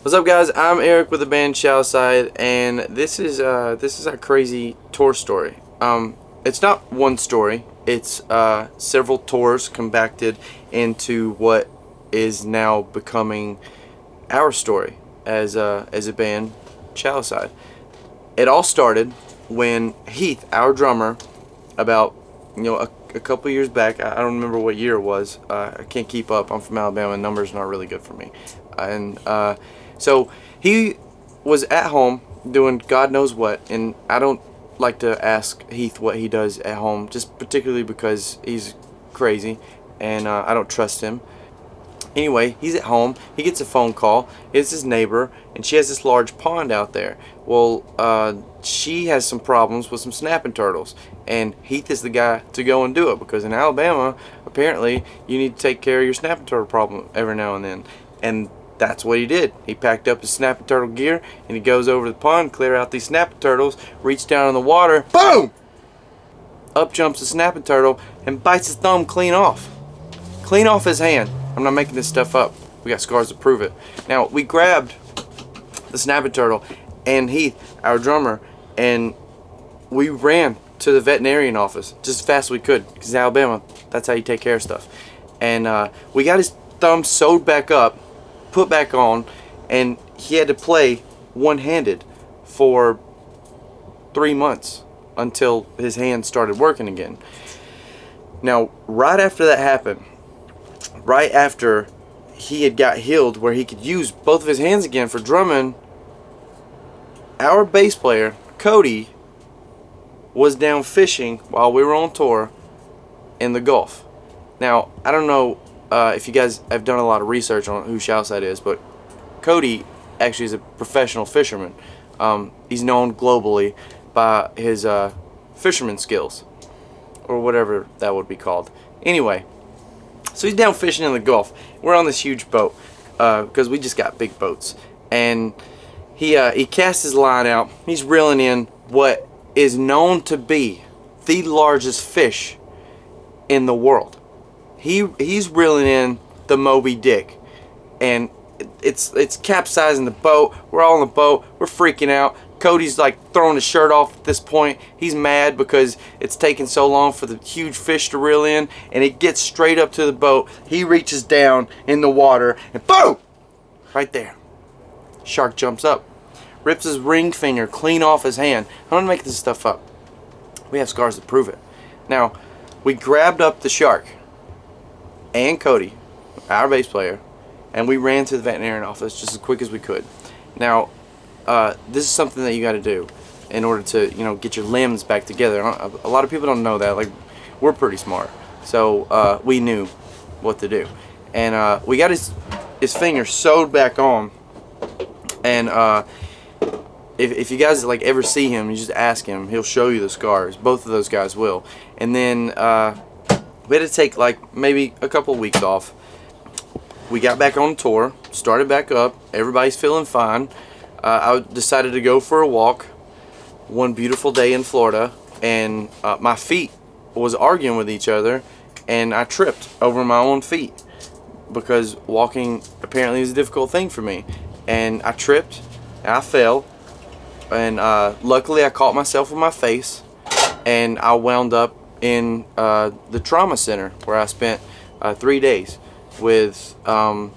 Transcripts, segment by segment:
What's up, guys? I'm Eric with the band Shallowside, and this is our crazy tour story. It's not one story. It's several tours compacted into what is now becoming our story as a band, Shallowside. It all started when Heath, our drummer, about a couple years back. I don't remember what year it was. I can't keep up. I'm from Alabama, and numbers are not really good for me. So he was at home doing God knows what, and I don't like to ask Heath what he does at home, just particularly because he's crazy and I don't trust him. Anyway, he's at home. He gets a phone call. It's his neighbor, and she has this large pond out there. Well, she has some problems with some snapping turtles, and Heath is the guy to go and do it, because in Alabama, apparently, you need to take care of your snapping turtle problem every now and then. And that's what he did. He packed up his snapping turtle gear, and he goes over the pond, clear out these snapping turtles, reach down in the water, boom! Up jumps the snapping turtle and bites his thumb clean off. Clean off his hand. I'm not making this stuff up. We got scars to prove it. Now, we grabbed the snapping turtle and Heath, our drummer, and we ran to the veterinarian office just as fast as we could, because in Alabama, that's how you take care of stuff. And we got his thumb sewed back up, put back on, and he had to play one-handed for 3 months until his hand started working again. Now, right after that happened, right after he had got healed where he could use both of his hands again for drumming, our bass player, Cody, was down fishing while we were on tour in the Gulf. Now, I don't know if you guys have done a lot of research on who Shallowside is, but Cody actually is a professional fisherman. He's known globally by his fisherman skills, or whatever that would be called. Anyway, so he's down fishing in the Gulf. We're on this huge boat because we just got big boats, and he casts his line out. He's reeling in what is known to be the largest fish in the world. He's reeling in the Moby Dick, and it's capsizing the boat. We're all in the boat. We're freaking out. Cody's like throwing his shirt off at this point. He's mad because it's taking so long for the huge fish to reel in, and it gets straight up to the boat. He reaches down in the water, and boom! Right there. Shark jumps up, rips his ring finger clean off his hand. I'm not making this stuff up. We have scars to prove it. Now, we grabbed up the shark and Cody, our bass player, and we ran to the veterinarian office just as quick as we could. Now, this is something that you got to do in order to, get your limbs back together. A lot of people don't know that. Like, we're pretty smart, so we knew what to do, and we got his finger sewed back on. And if you guys ever see him, you just ask him. He'll show you the scars. Both of those guys will. And then we had to take maybe a couple of weeks off. We got back on tour, started back up. Everybody's feeling fine. I decided to go for a walk one beautiful day in Florida, and my feet was arguing with each other, and I tripped over my own feet because walking apparently is a difficult thing for me. And I tripped, and I fell, and luckily I caught myself with my face, and I wound up in the trauma center where I spent 3 days with a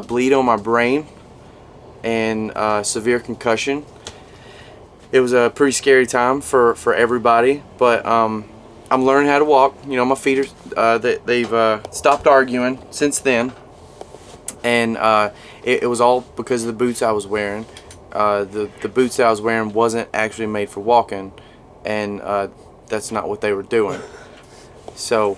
bleed on my brain and severe concussion. It was a pretty scary time for everybody, but I'm learning how to walk. My feet are they've stopped arguing since then, and it was all because of the boots I was wearing. The boots that I was wearing wasn't actually made for walking, and that's not what they were doing. So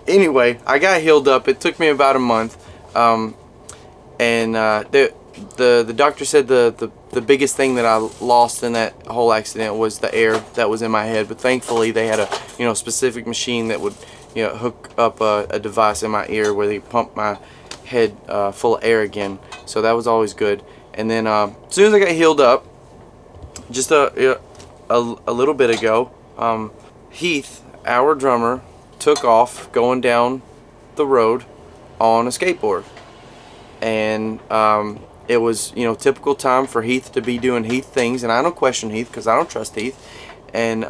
anyway, I got healed up. It took me about a month, and the doctor said the biggest thing that I lost in that whole accident was the air that was in my head. But thankfully, they had a specific machine that would hook up a device in my ear where they pump my head full of air again. So that was always good. And then as soon as I got healed up, just a little bit ago, Heath, our drummer, took off going down the road on a skateboard. And it was, you know, typical time for Heath to be doing Heath things, and I don't question Heath because I don't trust Heath. And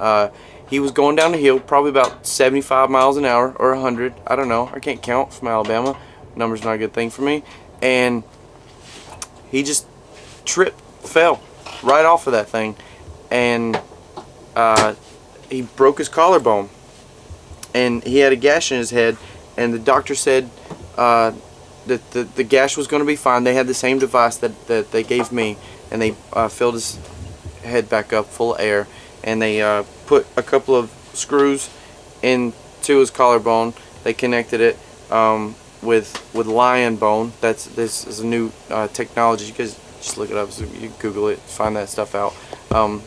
he was going down the hill probably about 75 miles an hour or 100, I don't know, I can't count from Alabama, numbers not a good thing for me, and he just fell right off of that thing, and he broke his collarbone, and he had a gash in his head, and the doctor said that the gash was going to be fine. They had the same device that they gave me, and they filled his head back up full of air, and they put a couple of screws into his collarbone. They connected it with lion bone. This is a new technology. You guys just look it up, so you Google it, find that stuff out.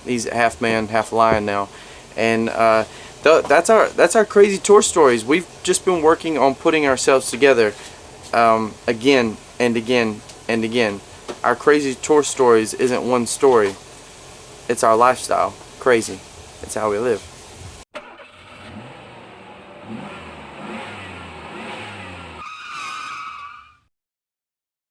He's half man, half lion now, and that's our crazy tour stories. We've just been working on putting ourselves together again and again and again. Our crazy tour stories isn't one story. It's our lifestyle. Crazy. It's how we live.